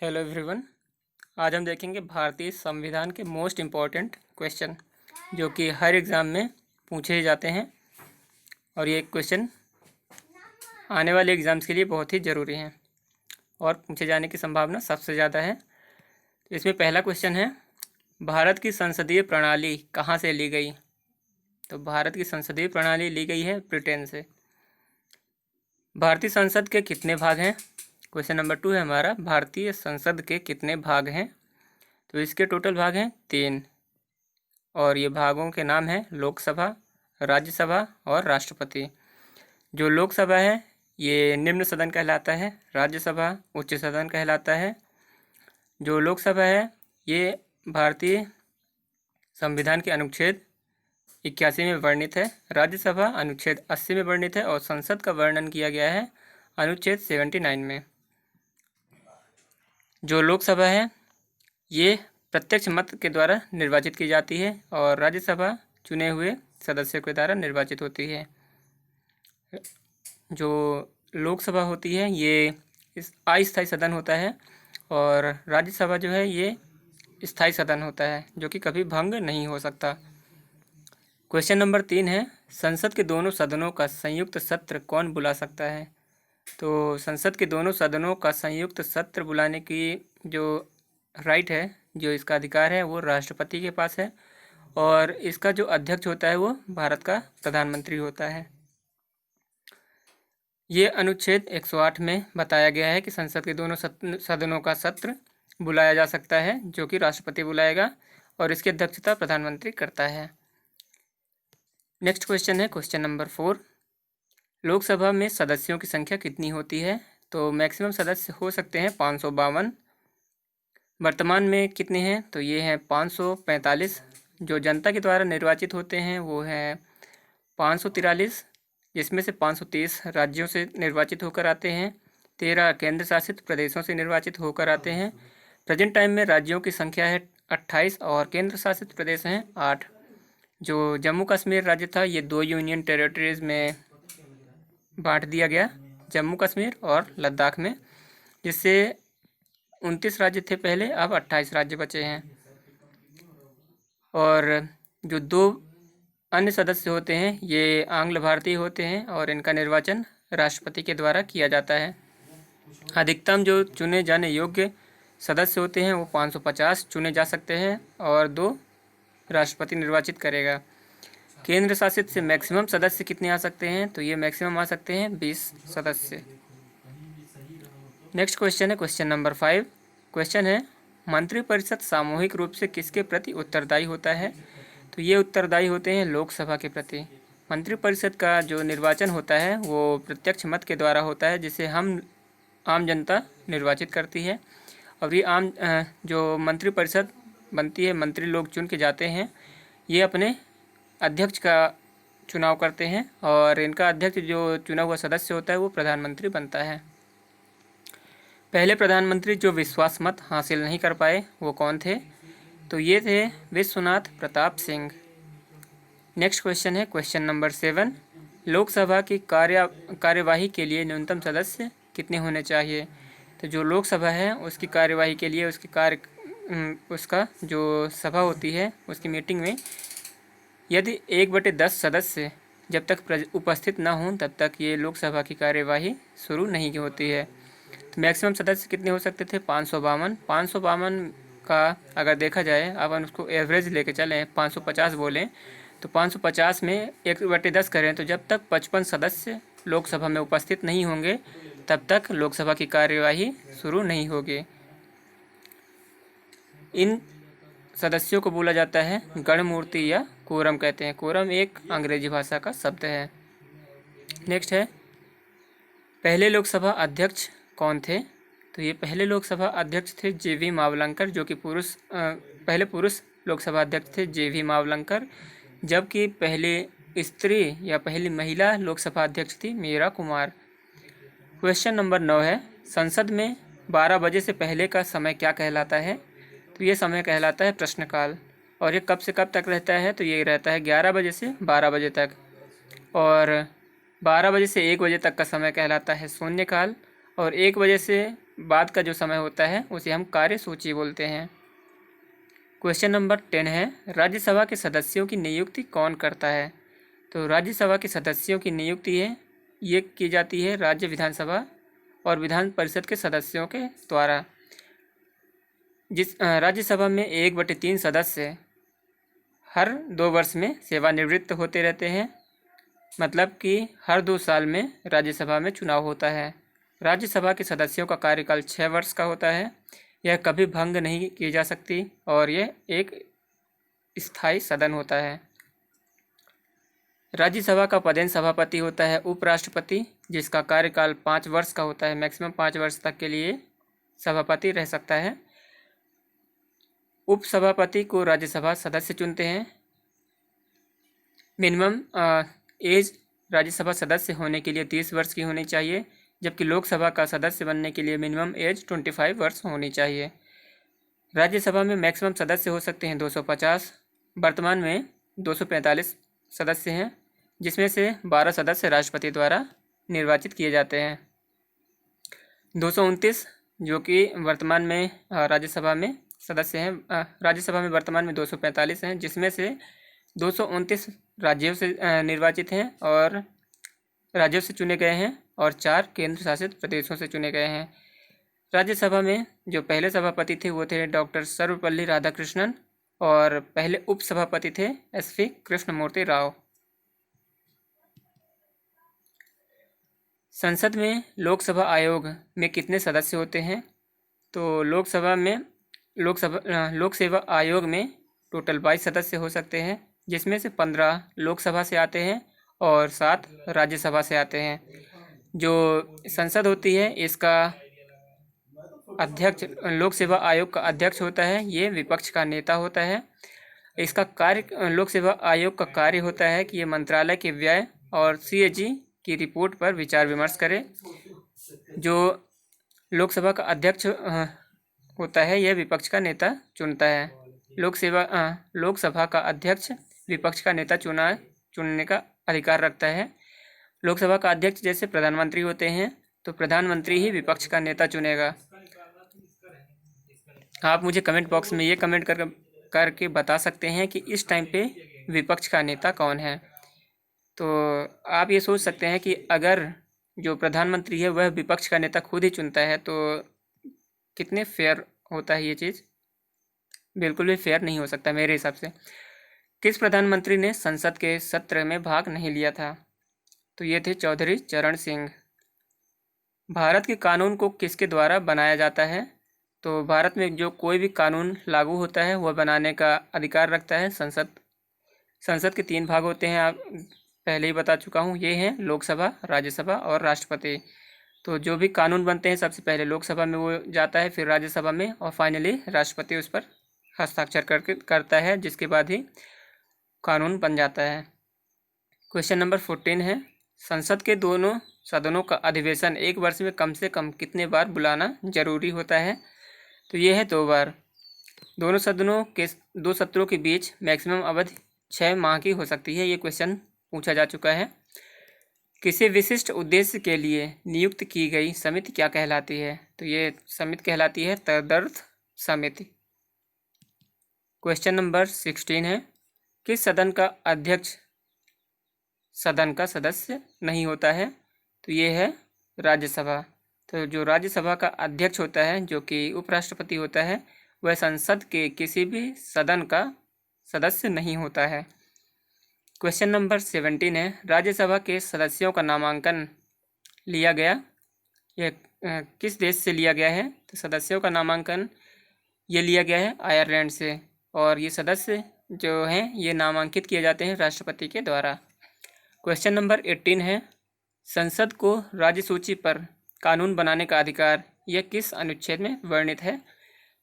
Hello everyone. आज हम देखेंगे भारतीय संविधान के मोस्ट इम्पॉर्टेंट क्वेश्चन जो कि हर एग्ज़ाम में पूछे जाते हैं और ये क्वेश्चन आने वाले एग्ज़ाम्स के लिए बहुत ही ज़रूरी हैं और पूछे जाने की संभावना सबसे ज़्यादा है। तो इसमें पहला क्वेश्चन है, भारत की संसदीय प्रणाली कहाँ से ली गई? तो भारत की संसदीय प्रणाली ली गई है ब्रिटेन से। भारतीय संसद के कितने भाग हैं? क्वेश्चन नंबर 2 है हमारा, भारतीय संसद के कितने भाग हैं? तो इसके टोटल भाग हैं 3 और ये भागों के नाम हैं लोकसभा, राज्यसभा और राष्ट्रपति। जो लोकसभा है ये निम्न सदन कहलाता है, राज्यसभा उच्च सदन कहलाता है। जो लोकसभा है ये भारतीय संविधान के अनुच्छेद 81 में वर्णित है, राज्यसभा अनुच्छेद 80 में वर्णित है और संसद का वर्णन किया गया है अनुच्छेद 79 में। जो लोकसभा है ये प्रत्यक्ष मत के द्वारा निर्वाचित की जाती है और राज्यसभा चुने हुए सदस्यों के द्वारा निर्वाचित होती है। जो लोकसभा होती है ये इस अस्थायी सदन होता है और राज्यसभा जो है ये स्थायी सदन होता है जो कि कभी भंग नहीं हो सकता। क्वेश्चन नंबर 3 है, संसद के दोनों सदनों का संयुक्त सत्र कौन बुला सकता है? तो संसद के दोनों सदनों का संयुक्त सत्र बुलाने की जो राइट है, जो इसका अधिकार है वो राष्ट्रपति के पास है और इसका जो अध्यक्ष होता है वो भारत का प्रधानमंत्री होता है। ये अनुच्छेद 108 में बताया गया है कि संसद के दोनों सदनों का सत्र बुलाया जा सकता है जो कि राष्ट्रपति बुलाएगा और इसकी अध्यक्षता प्रधानमंत्री करता है। नेक्स्ट क्वेश्चन है क्वेश्चन नंबर 4, लोकसभा में सदस्यों की संख्या कितनी होती है? तो मैक्सिमम सदस्य हो सकते हैं 552। वर्तमान में कितने हैं? तो ये हैं 545। जो जनता के द्वारा निर्वाचित होते हैं वो हैं 543, जिसमें से 530 राज्यों से निर्वाचित होकर आते हैं, 13 केंद्र शासित प्रदेशों से निर्वाचित होकर आते हैं। प्रेजेंट टाइम में राज्यों की संख्या है 28 और केंद्र शासित प्रदेश हैं 8। जो जम्मू कश्मीर राज्य था ये 2 यूनियन टेरिटरीज़ में बांट दिया गया, जम्मू कश्मीर और लद्दाख में, जिससे 29 राज्य थे पहले, अब 28 राज्य बचे हैं। और जो 2 अन्य सदस्य होते हैं ये आंग्ल भारतीय होते हैं और इनका निर्वाचन राष्ट्रपति के द्वारा किया जाता है। अधिकतम जो चुने जाने योग्य सदस्य होते हैं वो 550 चुने जा सकते हैं और 2 राष्ट्रपति निर्वाचित करेगा। केंद्र शासित से मैक्सिमम सदस्य कितने आ सकते हैं? तो ये मैक्सिमम आ सकते हैं 20 सदस्य। नेक्स्ट क्वेश्चन है क्वेश्चन नंबर 5। क्वेश्चन है, मंत्रिपरिषद सामूहिक रूप से किसके प्रति उत्तरदायी होता है? तो ये उत्तरदायी होते हैं लोकसभा के प्रति। मंत्रिपरिषद का जो निर्वाचन होता है वो प्रत्यक्ष मत के द्वारा होता है जिसे हम आम जनता निर्वाचित करती है और ये जो मंत्रिपरिषद बनती है, मंत्री लोग चुन के जाते हैं, ये अपने अध्यक्ष का चुनाव करते हैं और इनका अध्यक्ष जो चुना हुआ सदस्य होता है वो प्रधानमंत्री बनता है। पहले प्रधानमंत्री जो विश्वास मत हासिल नहीं कर पाए वो कौन थे? तो ये थे विश्वनाथ प्रताप सिंह। नेक्स्ट क्वेश्चन है क्वेश्चन नंबर 7, लोकसभा की कार्यवाही के लिए न्यूनतम सदस्य कितने होने चाहिए? तो जो लोकसभा है उसकी कार्यवाही के लिए उसका जो सभा होती है उसकी मीटिंग में यदि 1/10 सदस्य जब तक उपस्थित ना हों तब तक ये लोकसभा की कार्यवाही शुरू नहीं होती है। तो मैक्सिमम सदस्य कितने हो सकते थे? 552। 552 का अगर देखा जाए, अपन उसको एवरेज लेके चलें, 550 बोलें, तो 550 में 1/10 करें तो जब तक 55 सदस्य लोकसभा में उपस्थित नहीं होंगे तब तक लोकसभा की कार्यवाही शुरू नहीं होगी। इन सदस्यों को बोला जाता है गणमूर्ति या कोरम कहते हैं। कोरम एक अंग्रेजी भाषा का शब्द है। नेक्स्ट है, पहले लोकसभा अध्यक्ष कौन थे? तो ये पहले लोकसभा अध्यक्ष थे JV मावलंकर, जो कि पहले पुरुष लोकसभा अध्यक्ष थे JV मावलंकर, जबकि पहली स्त्री या पहली महिला लोकसभा अध्यक्ष थी मीरा कुमार। क्वेश्चन नंबर 9 है, संसद में 12 बजे से पहले का समय क्या कहलाता है? तो ये समय कहलाता है प्रश्नकाल और ये कब से कब तक रहता है? तो ये रहता है 11 बजे से 12 बजे तक और 12 बजे से 1 बजे तक का समय कहलाता है शून्यकाल और 1 बजे से बाद का जो समय होता है उसे हम कार्यसूची बोलते हैं। क्वेश्चन नंबर 10 है, राज्यसभा के सदस्यों की नियुक्ति कौन करता है? तो राज्यसभा के सदस्यों की नियुक्ति ये की जाती है राज्य विधानसभा और विधान परिषद के सदस्यों के द्वारा। राज्यसभा में 1/3 सदस्य हर 2 वर्ष में सेवानिवृत्त होते रहते हैं, मतलब कि हर 2 साल में राज्यसभा में चुनाव होता है। राज्यसभा के सदस्यों का कार्यकाल 6 वर्ष का होता है। यह कभी भंग नहीं की जा सकती और यह एक स्थायी सदन होता है। राज्यसभा का पदेन सभापति होता है उपराष्ट्रपति, जिसका कार्यकाल 5 वर्ष का होता है। मैक्सिमम 5 वर्ष तक के लिए सभापति रह सकता है। उपसभापति को राज्यसभा सदस्य चुनते हैं। मिनिमम एज राज्यसभा सदस्य होने के लिए 30 वर्ष की होनी चाहिए, जबकि लोकसभा का सदस्य बनने के लिए मिनिमम एज 25 वर्ष होनी चाहिए। राज्यसभा में मैक्सिमम सदस्य हो सकते हैं 250। वर्तमान में 245 सदस्य हैं, जिसमें से 12 सदस्य राष्ट्रपति द्वारा निर्वाचित किए जाते हैं। 229 जो कि वर्तमान में राज्यसभा में सदस्य हैं। राज्यसभा में वर्तमान में 245 हैं, जिसमें से 229 राज्यों से निर्वाचित हैं और राज्यों से चुने गए हैं और 4 केंद्र शासित प्रदेशों से चुने गए हैं। राज्यसभा में जो पहले सभापति थे वो थे डॉक्टर सर्वपल्ली राधाकृष्णन और पहले उपसभापति थे SV कृष्णमूर्ति राव। संसद में लोकसभा आयोग में कितने सदस्य होते हैं? तो लोक सेवा आयोग में टोटल 22 सदस्य हो सकते हैं, जिसमें से 15 लोकसभा से आते हैं और 7 राज्यसभा से आते हैं। जो संसद होती है इसका अध्यक्ष, लोक सेवा आयोग का अध्यक्ष होता है, ये विपक्ष का नेता होता है। इसका कार्य, लोक सेवा आयोग का कार्य होता है कि ये मंत्रालय के व्यय और CAG की रिपोर्ट पर विचार विमर्श करे। जो लोकसभा का अध्यक्ष होता है यह विपक्ष का नेता चुनता है। लोकसभा का अध्यक्ष विपक्ष का नेता चुनने का अधिकार रखता है। लोकसभा का अध्यक्ष जैसे प्रधानमंत्री होते हैं, तो प्रधानमंत्री ही विपक्ष का नेता चुनेगा। आप मुझे कमेंट बॉक्स में ये कमेंट करके बता सकते हैं कि इस टाइम पे विपक्ष का नेता कौन है। तो आप ये सोच सकते हैं कि अगर जो प्रधानमंत्री है वह विपक्ष का नेता खुद ही चुनता है तो कितने फेयर होता है ये चीज़। बिल्कुल भी फेयर नहीं हो सकता मेरे हिसाब से। किस प्रधानमंत्री ने संसद के सत्र में भाग नहीं लिया था? तो ये थे चौधरी चरण सिंह। भारत के कानून को किसके द्वारा बनाया जाता है? तो भारत में जो कोई भी कानून लागू होता है वह बनाने का अधिकार रखता है संसद। संसद के 3 भाग होते हैं, आप पहले ही बता चुका हूँ। ये हैं लोकसभा, राज्यसभा और राष्ट्रपति। तो जो भी कानून बनते हैं सबसे पहले लोकसभा में वो जाता है, फिर राज्यसभा में और फाइनली राष्ट्रपति उस पर हस्ताक्षर करता है, जिसके बाद ही कानून बन जाता है। क्वेश्चन नंबर 14 है, संसद के दोनों सदनों का अधिवेशन 1 वर्ष में कम से कम कितने बार बुलाना जरूरी होता है? तो ये है 2 बार। दोनों सदनों के 2 सत्रों के बीच मैक्सिमम अवधि 6 माह की हो सकती है। ये क्वेश्चन पूछा जा चुका है। किसी विशिष्ट उद्देश्य के लिए नियुक्त की गई समिति क्या कहलाती है? तो ये समिति कहलाती है तदर्थ समिति। क्वेश्चन नंबर 16 है, किस सदन का अध्यक्ष सदन का सदस्य नहीं होता है? तो ये है राज्यसभा। तो जो राज्यसभा का अध्यक्ष होता है, जो कि उपराष्ट्रपति होता है, वह संसद के किसी भी सदन का सदस्य नहीं होता है। क्वेश्चन नंबर 17 है, राज्यसभा के सदस्यों का नामांकन लिया गया, यह किस देश से लिया गया है? तो सदस्यों का नामांकन ये लिया गया है आयरलैंड से, और ये सदस्य जो हैं ये नामांकित किए जाते हैं राष्ट्रपति के द्वारा। क्वेश्चन नंबर 18 है, संसद को राज्य सूची पर कानून बनाने का अधिकार यह किस अनुच्छेद में वर्णित है?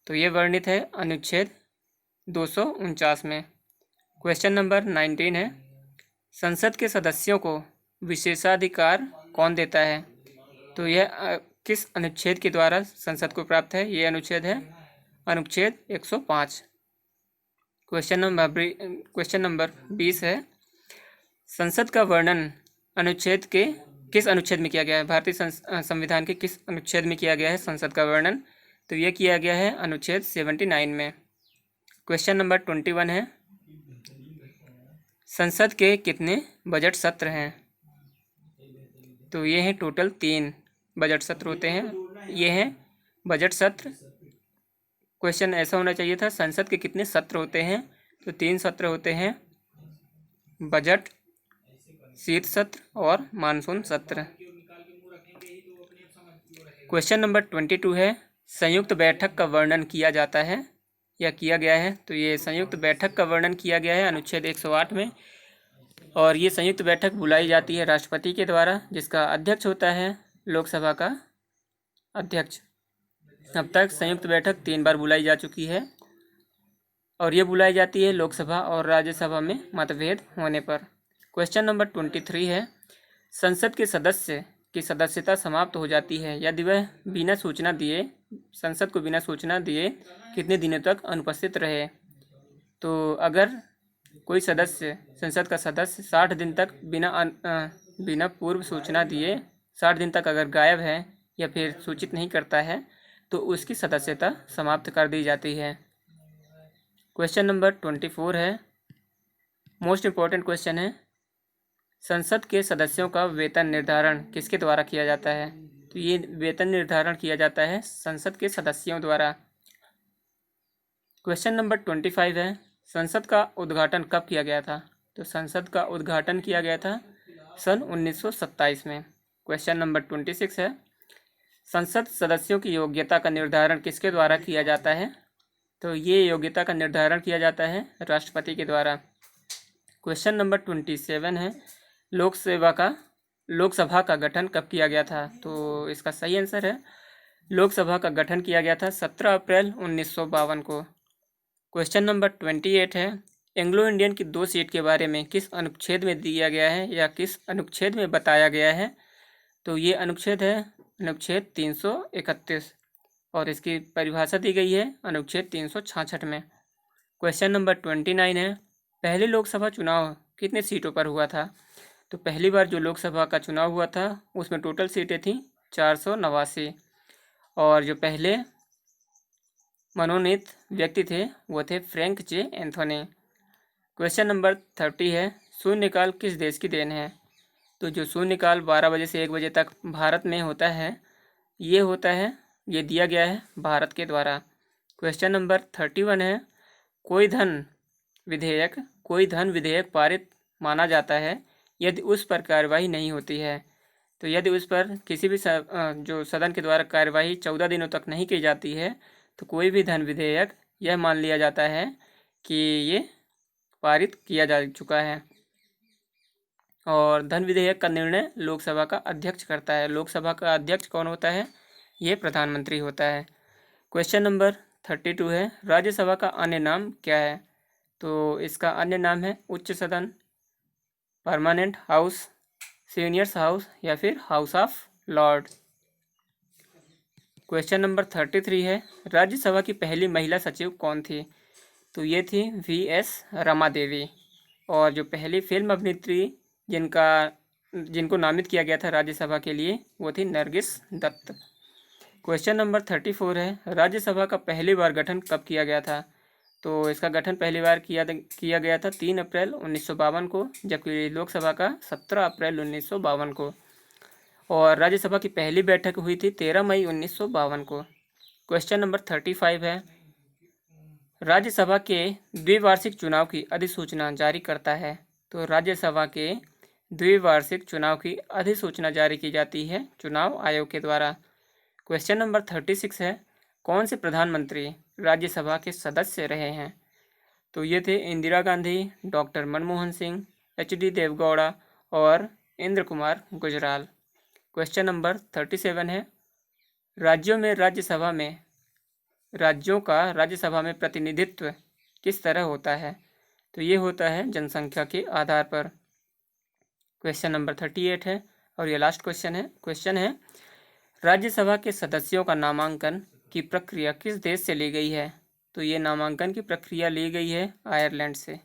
तो ये वर्णित है अनुच्छेद 249 में। क्वेश्चन नंबर 19 है, संसद के सदस्यों को विशेषाधिकार कौन देता है? तो यह किस अनुच्छेद के द्वारा संसद को प्राप्त है? ये अनुच्छेद है अनुच्छेद 105। क्वेश्चन नंबर 20 है, संसद का वर्णन अनुच्छेद के किस अनुच्छेद में किया गया है? भारतीय संविधान के किस अनुच्छेद में किया गया है संसद का वर्णन? तो ये किया गया है अनुच्छेद 79 में। क्वेश्चन नंबर 21 है, संसद के कितने बजट सत्र हैं? तो ये हैं टोटल 3 बजट सत्र होते हैं। ये हैं बजट सत्र। क्वेश्चन ऐसा होना चाहिए था, संसद के कितने सत्र होते हैं? तो 3 सत्र होते हैं, बजट, शीत सत्र और मानसून सत्र। क्वेश्चन नंबर 22 है, संयुक्त बैठक का वर्णन किया जाता है या किया गया है? तो ये संयुक्त बैठक का वर्णन किया गया है अनुच्छेद 108 में। और ये संयुक्त बैठक बुलाई जाती है राष्ट्रपति के द्वारा, जिसका अध्यक्ष होता है लोकसभा का अध्यक्ष। अब तक संयुक्त बैठक 3 बार बुलाई जा चुकी है और ये बुलाई जाती है लोकसभा और राज्यसभा में मतभेद होने पर। क्वेश्चन नंबर 23 है, संसद के सदस्य की सदस्यता समाप्त हो जाती है यदि वह बिना सूचना दिए, संसद को बिना सूचना दिए कितने दिनों तक अनुपस्थित रहे? तो अगर कोई सदस्य, संसद का सदस्य 60 दिन तक बिना पूर्व सूचना दिए 60 दिन तक अगर गायब है या फिर सूचित नहीं करता है तो उसकी सदस्यता समाप्त कर दी जाती है। क्वेश्चन नंबर 24 है, मोस्ट इम्पॉर्टेंट क्वेश्चन है, संसद के सदस्यों का वेतन निर्धारण किसके द्वारा किया जाता है? तो ये वेतन निर्धारण किया जाता है संसद के सदस्यों द्वारा। क्वेश्चन नंबर 25 है, संसद का उद्घाटन कब किया गया था? तो संसद का उद्घाटन किया गया था सन 1927 में। क्वेश्चन नंबर 26 है, संसद सदस्यों की योग्यता का निर्धारण किसके द्वारा किया जाता है? तो ये योग्यता का निर्धारण किया जाता है राष्ट्रपति के द्वारा। क्वेश्चन नंबर 27 है, लोकसभा का गठन कब किया गया था? तो इसका सही आंसर है, लोकसभा का गठन किया गया था 17 अप्रैल 1952 को। क्वेश्चन नंबर 28 है, एंग्लो इंडियन की 2 सीट के बारे में किस अनुच्छेद में दिया गया है या किस अनुच्छेद में बताया गया है? तो ये अनुच्छेद है अनुच्छेद 331 और इसकी परिभाषा दी गई है अनुच्छेद 366 में। क्वेश्चन नंबर 29 है, पहले लोकसभा चुनाव कितने सीटों पर हुआ था? तो पहली बार जो लोकसभा का चुनाव हुआ था उसमें टोटल सीटें थीं 489 और जो पहले मनोनीत व्यक्ति थे वो थे फ्रैंक जे एंथोनी। क्वेश्चन नंबर 30 है, शून्यकाल किस देश की देन है? तो जो शून्यकाल 12 बजे से 1 बजे तक भारत में होता है, ये दिया गया है भारत के द्वारा। क्वेश्चन नंबर 31 है, कोई धन विधेयक पारित माना जाता है यदि उस पर कार्यवाही नहीं होती है। तो यदि उस पर किसी भी जो सदन के द्वारा कार्यवाही 14 दिनों तक नहीं की जाती है तो कोई भी धन विधेयक यह मान लिया जाता है कि ये पारित किया जा चुका है। और धन विधेयक का निर्णय लोकसभा का अध्यक्ष करता है। लोकसभा का अध्यक्ष कौन होता है? ये प्रधानमंत्री होता है। क्वेश्चन नंबर 32 है, राज्यसभा का अन्य नाम क्या है? तो इसका अन्य नाम है उच्च सदन, परमानेंट हाउस, सीनियर्स हाउस या फिर house of Lord. Question number 33 है, राज्यसभा की पहली महिला सचिव कौन थी? तो ये थी V.S. रमा देवी। और जो पहली फिल्म अभिनेत्री जिनको नामित किया गया था राज्यसभा के लिए वो थी नरगिस दत्त। क्वेश्चन नंबर 34 है, राज्यसभा का पहली बार गठन कब किया गया था? तो इसका गठन पहली बार किया गया था 3 अप्रैल 1952 को, जबकि लोकसभा का 17 अप्रैल 1952 को। और राज्यसभा की पहली बैठक हुई थी 13 मई 1952 को। क्वेश्चन नंबर 35 है, राज्यसभा के द्विवार्षिक चुनाव की अधिसूचना जारी करता है? तो राज्यसभा के द्विवार्षिक चुनाव की अधिसूचना जारी की जाती है चुनाव आयोग के द्वारा। क्वेश्चन नंबर 36 है, कौन से प्रधानमंत्री राज्यसभा के सदस्य रहे हैं? तो ये थे इंदिरा गांधी, डॉक्टर मनमोहन सिंह, H.D. देवगौड़ा और इंद्र कुमार गुजराल। क्वेश्चन नंबर 37 है, राज्यों का राज्यसभा में प्रतिनिधित्व किस तरह होता है? तो ये होता है जनसंख्या के आधार पर। क्वेश्चन नंबर 38 है और ये लास्ट क्वेश्चन है, राज्यसभा के सदस्यों का नामांकन की प्रक्रिया किस देश से ली गई है? तो ये नामांकन की प्रक्रिया ली गई है आयरलैंड से।